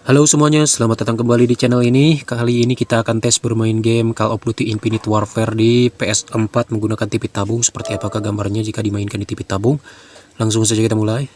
Halo semuanya, selamat datang kembali di channel ini. Kali ini kita akan tes bermain game Call of Duty Infinite Warfare di ps4 menggunakan TV tabung. Seperti apakah gambarnya jika dimainkan di TV tabung? Langsung saja kita mulai.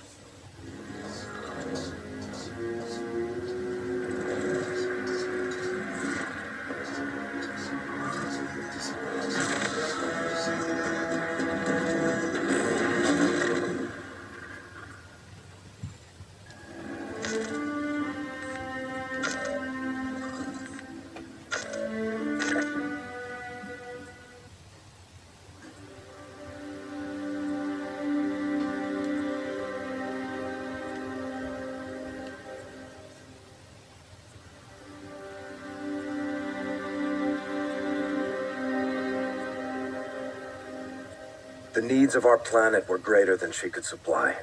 The needs of our planet were greater than she could supply.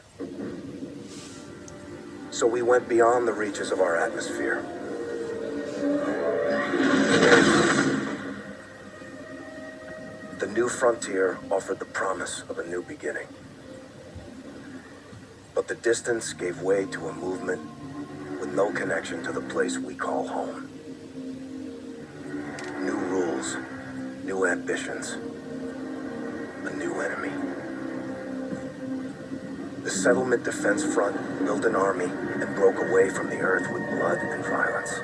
So we went beyond the reaches of our atmosphere. The new frontier offered the promise of a new beginning. But the distance gave way to a movement with no connection to the place we call home. New rules, new ambitions. A new enemy. The Settlement Defense Front built an army and broke away from the Earth with blood and violence.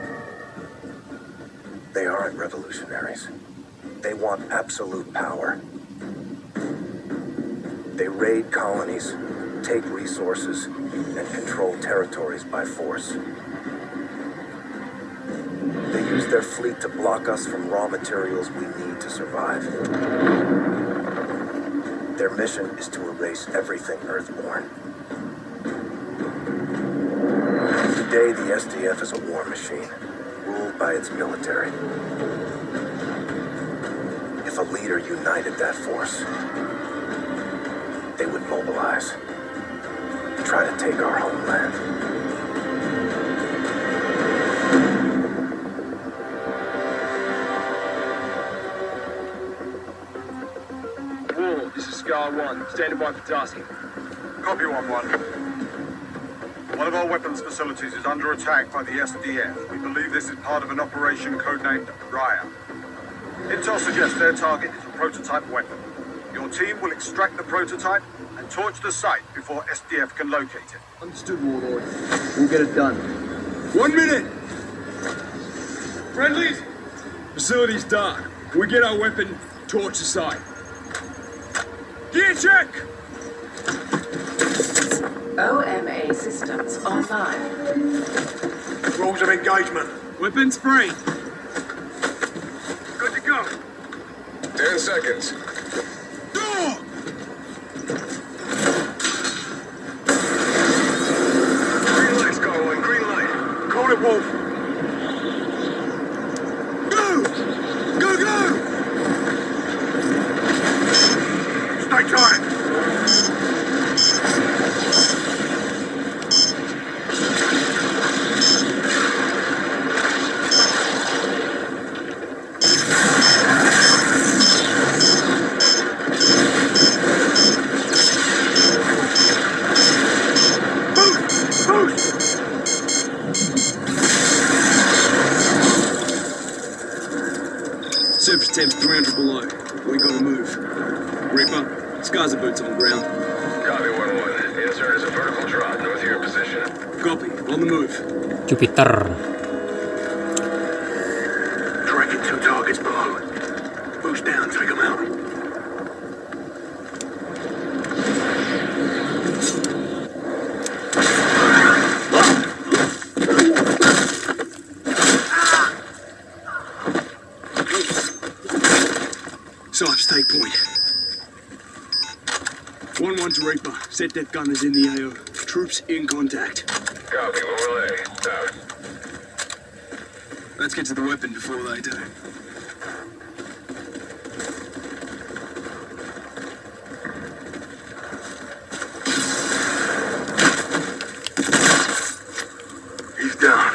They aren't revolutionaries. They want absolute power. They raid colonies, take resources, and control territories by force. They use their fleet to block us from raw materials we need to survive. Their mission is to erase everything Earthborn. Today, the SDF is a war machine, ruled by its military. If a leader united that force, they would mobilize, try to take our homeland. This is Scar 1, standing by for tasking. Copy 1-1. One of our weapons facilities is under attack by the SDF. We believe this is part of an operation codenamed Raya. Intel suggests their target is a prototype weapon. Your team will extract the prototype and torch the site before SDF can locate it. Understood, Warlord. We'll get it done. 1 minute! Friendlies? Facility's dark. We get our weapon, torch the site. Gear check! OMA systems online. Rules of engagement. Weapons free. Good to go. 10 seconds. Go! Green light, Scar 1, green light. Call it Wolf. Go! Go, go! Stay tight. Surface temp's 300 below. We gotta move. Reaper, Scar's boots on the ground. Copy 1-1. Insert is a vertical drop north of your position. Copy, on the move. Jupiter. Tracking 2 targets below. Boost down, take them out. Sipes, take point. 1-1 to Reaper. Set depth gunners in the AO. Troops in contact. Copy, overlay. Out. Let's get to the weapon before they do. He's down.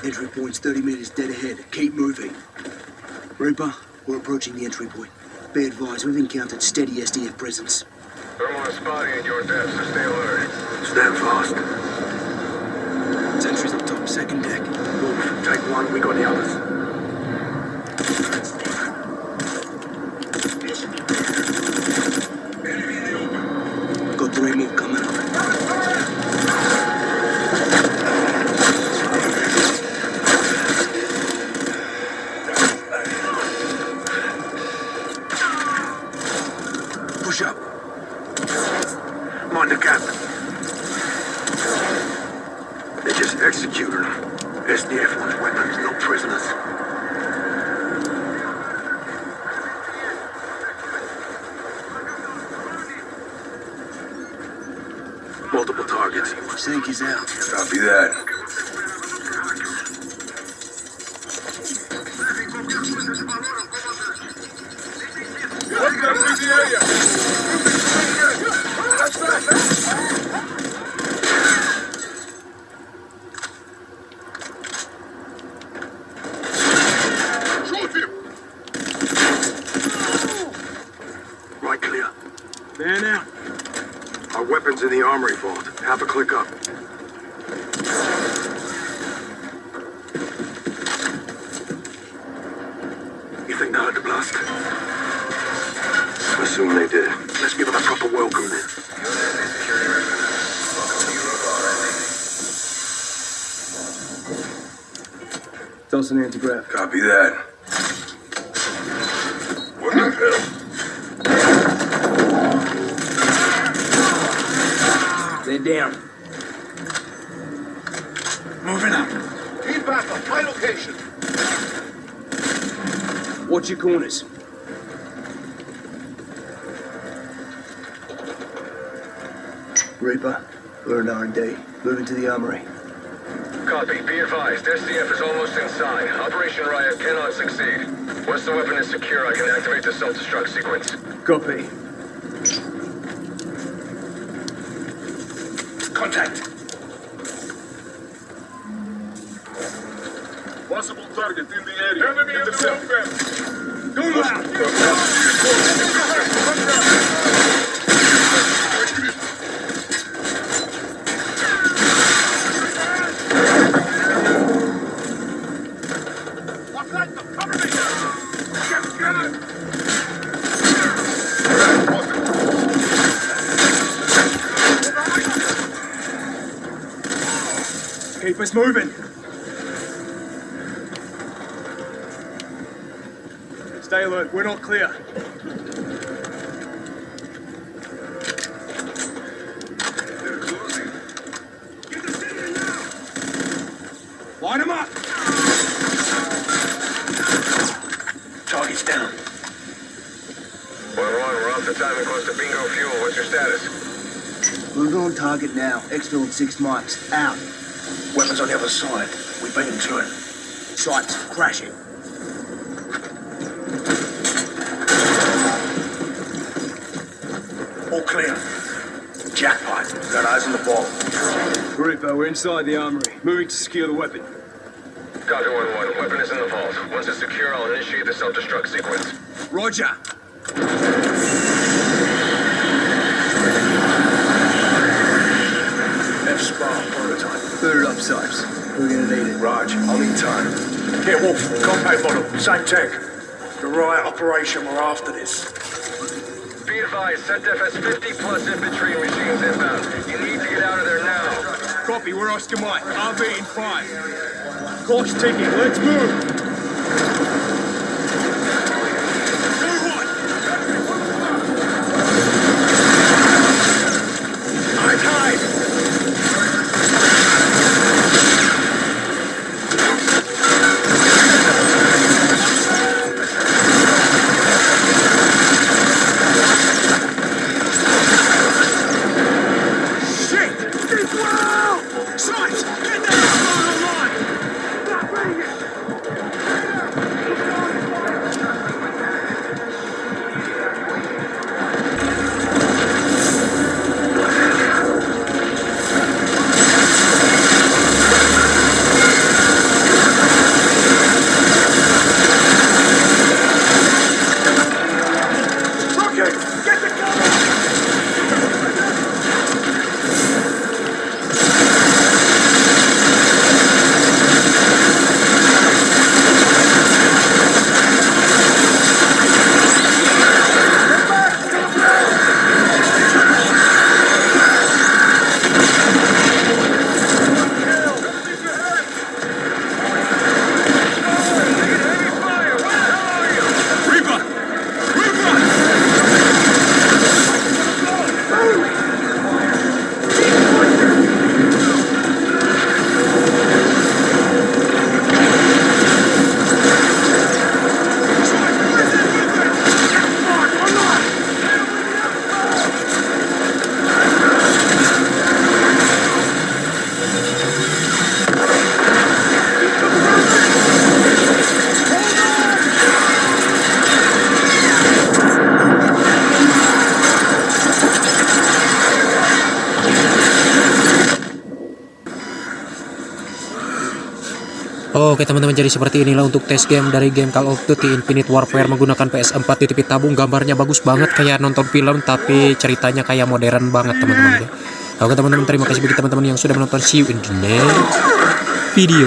Entry point's 30 meters dead ahead. Keep moving. Reaper, we're approaching the entry point. Be advised, we've encountered steady SDF presence. Thermal is spotty at your depth, so stay alert. Stand fast. Sentries up top. We got the others. Got 3 more coming up. Push up. Mind the gap. They just executed them. SDF wants weapons, not prisoners. Multiple targets. Sync is out. Copy that. Right clear. Man out. Our weapons in the armory vault. Have a click up. You think they heard the blast? Assume they did. Let's give them a proper welcome then. Toss an anti-grav. Copy that. What the hell? They're down. Moving up. Keep back on my location. Watch your corners. Reaper, we're in R&D. Moving to the armory. Copy. Be advised. SDF is almost inside. Operation Riot cannot succeed. Once the weapon is secure, I can activate the self-destruct sequence. Copy. Contact. Possible target in the area. Enemy in the movement. Go out! Keep us moving. Stay alert, we're not clear. Line them up! Target's down. We're off the time and close to bingo fuel. What's your status? Moving on target now. External 6 mics. Out. Weapons on the other side. We beat them to it. Sights. Crashing. All clear. Jackpot. Got eyes on the ball. Reaper, we're inside the armory. Moving to secure the weapon. Copy 1-1. Weapon is in the vault. Once it's secure, I'll initiate the self-destruct sequence. Roger. F-Spar prototype. Boot it up, Sipes. We're gonna need it. Raj, I'll need time. Here, Wolf. Compact model. Same tech. The riot operation, we're after this. Be advised, SETDEF has 50-plus infantry and machines inbound. You need to get out of there now. Copy, we're Oscar Mike. RV in 5. Clock's ticking, let's move! Oke teman-teman, jadi seperti inilah untuk tes game dari game Call of Duty Infinite Warfare menggunakan PS4 di TV tabung. Gambarnya bagus banget kayak nonton film, tapi ceritanya kayak modern banget teman-teman. Oke teman-teman, terima kasih bagi teman-teman yang sudah menonton. See you in the next video.